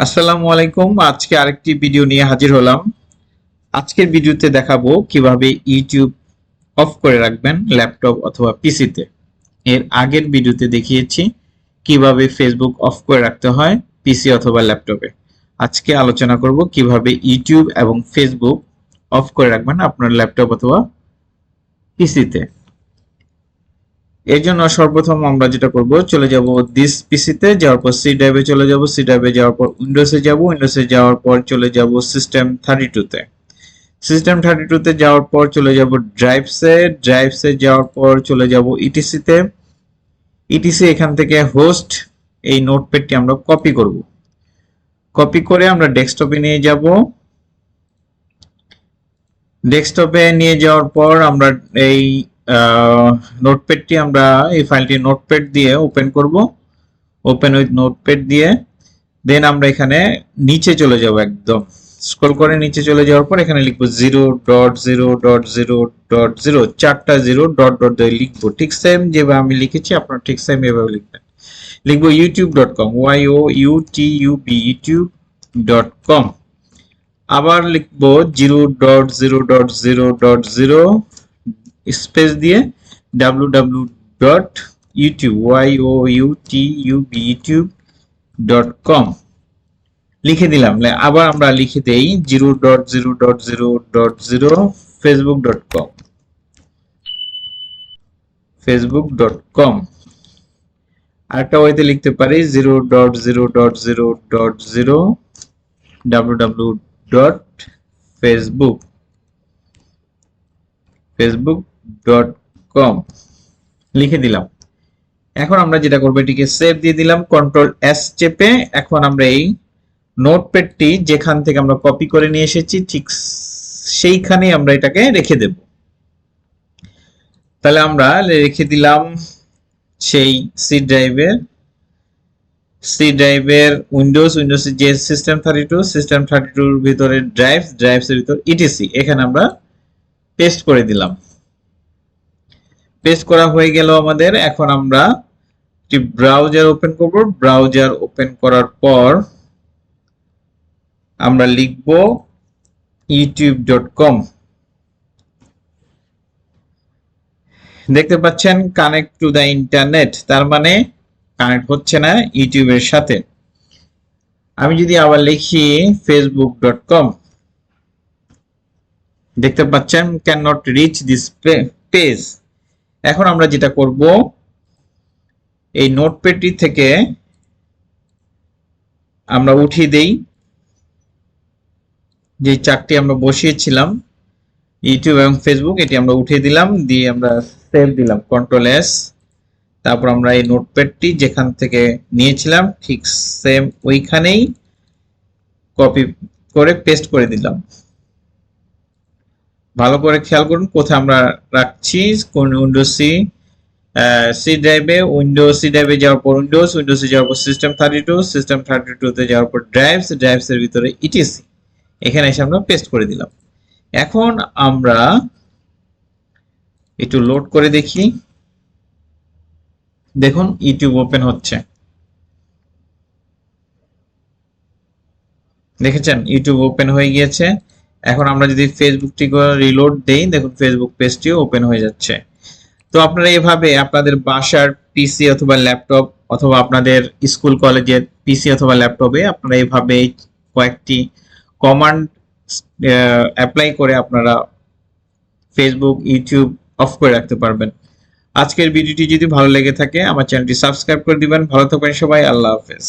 আসসালামু আলাইকুম। আজকে আরেকটি ভিডিও নিয়ে হাজির হলাম। আজকের ভিডিওতে দেখাবো কিভাবে ইউটিউব অফ করে রাখবেন ল্যাপটপ অথবা পিসিতে। এর আগের ভিডিওতে দেখিয়েছি কিভাবে ফেসবুক অফ করে রাখতে হয় পিসি অথবা ল্যাপটপে। আজকে আলোচনা করব কিভাবে ইউটিউব এবং ফেসবুক অফ করে রাখবেন আপনার ল্যাপটপ অথবা পিসিতে। এর জন্য সর্বপ্রথম আমরা যেটা করব, চলে যাব দিস পিসিতে, যাওয়ার পর সি ড্রাইভে চলে যাব, সি ড্রাইভে যাওয়ার পর উইন্ডোজে যাব, উইন্ডোজে যাওয়ার পর চলে যাব সিস্টেম 32 তে। সিস্টেম 32 তে যাওয়ার পর চলে যাব ড্রাইভসে, ড্রাইভসে যাওয়ার পর চলে যাব ইটিসি তে। ইটিসি এখান থেকে হোস্ট এই নোটপ্যাডটি আমরা কপি করব। কপি করে আমরা ডেস্কটপে নিয়ে যাব। ডেস্কটপে নিয়ে যাওয়ার পর আমরা এই নোটপ্যাডটি আমরা এই ফাইলটি নোটপ্যাড দিয়ে ওপেন করব। ওপেন উইথ নোটপ্যাড দিয়ে দেন আমরা এখানে নিচে চলে যাব, একদম স্ক্রল করে নিচে চলে যাওয়ার পর এখানে লিখবো 0.0.0.0, চারটা 0 ডট ডট দিয়ে লিখবো। ঠিক সেম যেভাবে আমি লিখেছি আপনারা ঠিক সেম এভাবে লিখবেন। লিখবো youtube.com, youtube, youtube.com। আবার লিখবো 0.0.0.0 স্পেস দিয়ে www.youtube.com লিখে দিলাম। আবার আমরা লিখে দেই 0.0.0.0 facebook.com, facebook.com। আরেকটা ওয়েতে লিখতে পারি 0.0.0.0 www.facebook.com লিখে দিলাম। এখন আমরা যেটা করবো, এটিকে সেভ দিয়ে দিলাম কন্ট্রোল এস চেপে। এখন আমরা এই নোটপ্যাডটি যেখান থেকে আমরা কপি করে নিয়ে এসেছি ঠিক সেইখানে আমরা এটাকে রেখে দেব। তাহলে আমরা রেখে দিলাম সেই সি ড্রাইভের উইন্ডোজে যে সিস্টেম 32 ভিতরে ড্রাইভসের ভিতর ইটিসি, এখানে আমরা পেস্ট করে দিলাম। পেস্ট করা হয়ে গেল আমাদের। এখন আমরা একটি ব্রাউজার ওপেন করব। ব্রাউজার ওপেন করার পর আমরা লিখব youtube.com। দেখতে পাচ্ছেন কানেক্ট টু দা ইন্টারনেট, তার মানে কানেক্ট হচ্ছে না ইউটিউবের সাথে। আমি যদি আবার লিখি facebook.com, দেখতে পাচ্ছেন can not reach this page. এখন আমরা যেটা করব, এই নোটপ্যাডটি থেকে আমরা উঠিয়ে দেই যে চারটি আমরা বসিয়েছিলাম ইউটিউব এবং ফেসবুক, এটি আমরা উঠিয়ে দিলাম, দিয়ে আমরা সেভ দিলাম কন্ট্রোল এস। তারপর আমরা এই নোটপ্যাডটি যেখান থেকে নিয়েছিলাম ঠিক সেম ওইখানেই কপি করে পেস্ট করে দিলাম। ভালো করে খেয়াল করুন কোথায় আমরা রাখছি। কোন উইন্ডোজ সি ড্রাইভে, সি ড্রাইভে যাওয়ার পর উইন্ডোজে যাওয়ার পর সিস্টেম 32 তে যাওয়ার পর ড্রাইভসের ভিতরে ইটিসি, এখানে এসে আমরা পেস্ট করে দিলাম। এখন আমরা একটু লোড করে দেখি। দেখুন ইউটিউব ওপেন হচ্ছে, দেখেছেন ইউটিউব ওপেন হয়ে গিয়েছে। এখন আমরা যদি ফেসবুকটি রিলোড দেই, দেখুন ফেসবুক পেজটিও ওপেন হয়ে যাচ্ছে। তো আপনারা এভাবে আপনাদের বাসার পিসি অথবা ল্যাপটপ অথবা আপনাদের স্কুল কলেজের পিসি অথবা ল্যাপটপে আপনারা এভাবে কয়েকটি কমান্ড অ্যাপ্লাই করে আপনারা ফেসবুক, ইউটিউব অফ করে রাখতে পারবেন। আজকের ভিডিওটি যদি ভালো লেগে থাকে আমার চ্যানেলটি সাবস্ক্রাইব করে দিবেন। ভালো থাকবেন সবাই, আল্লাহ হাফেজ।